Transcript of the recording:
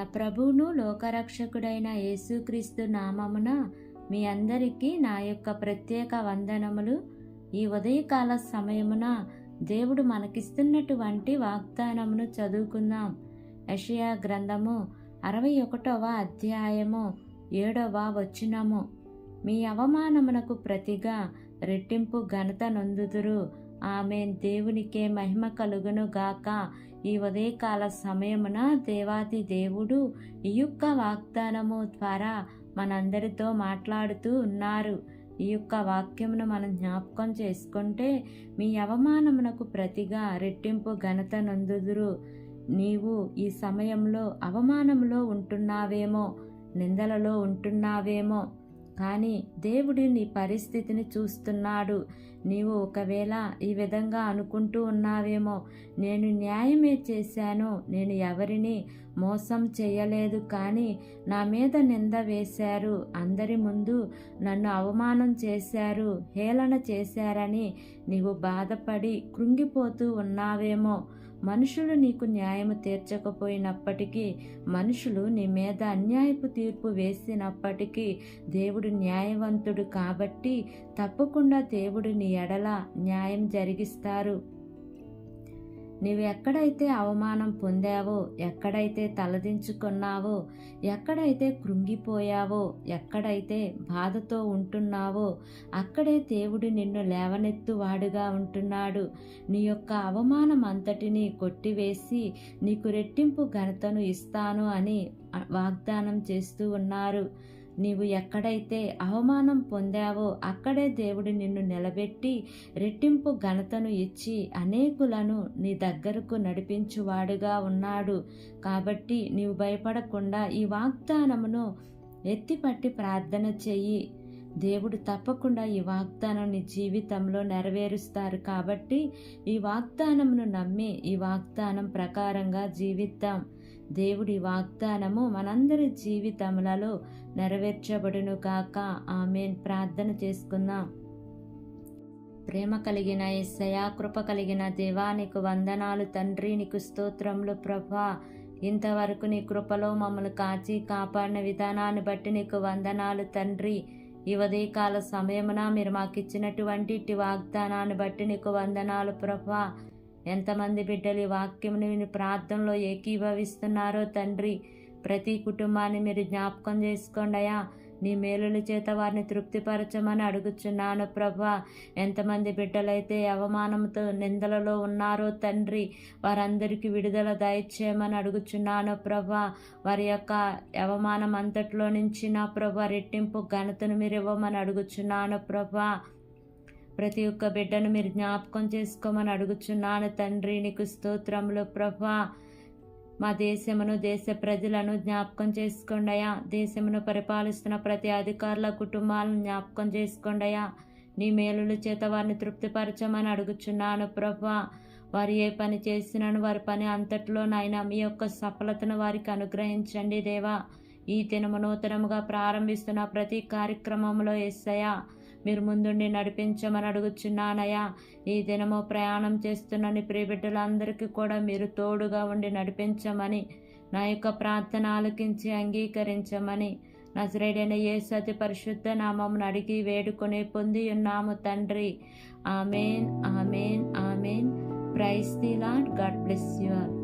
మన ప్రభువును లోకరక్షకుడైన యేసుక్రీస్తు నామమున మీ అందరికీ నా యొక్క ప్రత్యేక వందనములు. ఈ ఉదయకాల సమయమున దేవుడు మనకిస్తున్నటువంటి వాగ్దానమును చదువుకుందాం. యెషయా గ్రంథము 61వ అధ్యాయము 7వ వచనము. మీ అవమానమునకు ప్రతిగా రెట్టింపు ఘనత నొందుదురు. ఆమేన్. దేవునికే మహిమ కలుగును గాక. ఈ ఉదయకాల సమయమున దేవాది దేవుడు ఈ యొక్క వాగ్దానము ద్వారా మనందరితో మాట్లాడుతూ ఉన్నారు. ఈ యొక్క వాక్యమును మనం జ్ఞాపకం చేసుకుంటే, మీ అవమానమునకు ప్రతిగా రెట్టింపు ఘనత నొందుదురు. నీవు ఈ సమయంలో అవమానంలో ఉంటున్నావేమో, నిందలలో ఉంటున్నావేమో, కానీ దేవుడు నీ పరిస్థితిని చూస్తున్నాడు. నీవు ఒకవేళ ఈ విధంగా అనుకుంటూ ఉన్నావేమో, నేను న్యాయమే చేశాను, నేను ఎవరిని మోసం చేయలేదు, కానీ నా మీద నింద వేశారు, అందరి ముందు నన్ను అవమానం చేశారు, హేళన చేశారని నీవు బాధపడి కృంగిపోతూ ఉన్నావేమో. మనుషులు నీకు న్యాయము తీర్చకపోయినప్పటికీ, మనుషులు నీ మీద అన్యాయపు తీర్పు వేసినప్పటికీ దేవుడు న్యాయవంతుడు కాబట్టి తప్పకుండా దేవుడు నీ ఎడల న్యాయం జరిగిస్తారు. నీవు ఎక్కడైతే అవమానం పొందావో, ఎక్కడైతే తలదించుకున్నావో, ఎక్కడైతే కృంగిపోయావో, ఎక్కడైతే బాధతో ఉంటున్నావో, అక్కడే దేవుడు నిన్ను లేవనెత్తువాడుగా ఉంటున్నాడు. నీ యొక్క అవమానం అంతటిని కొట్టివేసి నీకు రెట్టింపు ఘనతను ఇస్తాను అని వాగ్దానం చేస్తూ ఉన్నారు. నీవు ఎక్కడైతే అవమానం పొందావో అక్కడే దేవుడు నిన్ను నిలబెట్టి రెట్టింపు ఘనతను ఇచ్చి అనేకులను నీ దగ్గరకు నడిపించువాడుగా ఉన్నాడు. కాబట్టి నీవు భయపడకుండా ఈ వాగ్దానమును ఎత్తిపట్టి ప్రార్థన చెయ్యి. దేవుడు తప్పకుండా ఈ వాగ్దానం నీ జీవితంలో నెరవేరుస్తారు. కాబట్టి ఈ వాగ్దానమును నమ్మి ఈ వాగ్దానం ప్రకారంగా జీవిద్దాం. దేవుడి వాగ్దానము మనందరి జీవితములలో నెరవేర్చబడును కాక. ఆమేన్. ప్రార్థన చేసుకుందాం. ప్రేమ కలిగిన యేసయ్యా, కృప కలిగిన దేవా, నీకు వందనాలు తండ్రి, నీకు స్తోత్రములు ప్రభా. ఇంతవరకు నీ కృపలో మమ్మల్ని కాచి కాపాడిన విధానాన్ని బట్టి నీకు వందనాలు తండ్రి. ఈ ఉదయకాల సమయమున మీరు మాకు ఇచ్చినటువంటి ఇట్టి వాగ్దానాన్ని బట్టి నీకు వందనాలు ప్రభా. ఎంతమంది బిడ్డలు ఈ వాక్యమును విని ప్రార్థనలో ఏకీభవిస్తున్నారో తండ్రి, ప్రతి కుటుంబాన్ని మీరు జ్ఞాపకం చేసుకోండి అయ్యా. నీ మేలుల చేత వారిని తృప్తిపరచమని అడుగుచున్నాను ప్రభా. ఎంతమంది బిడ్డలైతే అవమానంతో నిందలలో ఉన్నారో తండ్రి, వారందరికీ విడుదల దయచేయమని అడుగుచున్నాను ప్రభా. వారి యొక్క అవమానం అంతట్లో నుంచి నా ప్రభా రెట్టింపు ఘనతను మీరు ఇవ్వమని అడుగుచున్నాను ప్రభా. ప్రతి ఒక్క బిడ్డను మీరు జ్ఞాపకం చేసుకోమని అడుగుచున్నాను తండ్రి, నీకు స్తోత్రములు ప్రభా. మా దేశమును, దేశ ప్రజలను జ్ఞాపకం చేసుకోండియా. దేశమును పరిపాలిస్తున్న ప్రతి అధికారుల కుటుంబాలను జ్ఞాపకం చేసుకోండియా. నీ మేలుల చేత వారిని తృప్తిపరచమని అడుగుచున్నాను ప్రభా. వారు ఏ పని చేసినాను వారి పని అంతట్లో నాయన మీ యొక్క సఫలతను వారికి అనుగ్రహించండి దేవా. ఈ దినము నూతనముగా ప్రారంభిస్తున్న ప్రతి కార్యక్రమంలో యేసయ్యా మీరు ముందుండి నడిపించమని అడుగుచున్నానయ్యా. ఈ దినము ప్రయాణం చేస్తున్న నీ ప్రియ బిడ్డలందరికీ కూడా మీరు తోడుగా ఉండి నడిపించమని, నా యొక్క ప్రార్థన ఆలకించి అంగీకరించమని నజరేయుడైన యేసు అతి పరిశుద్ధ నామమును అడిగి వేడుకొని పొంది ఉన్నాము తండ్రి. Amen, amen, amen. Praise the Lord. God bless you all.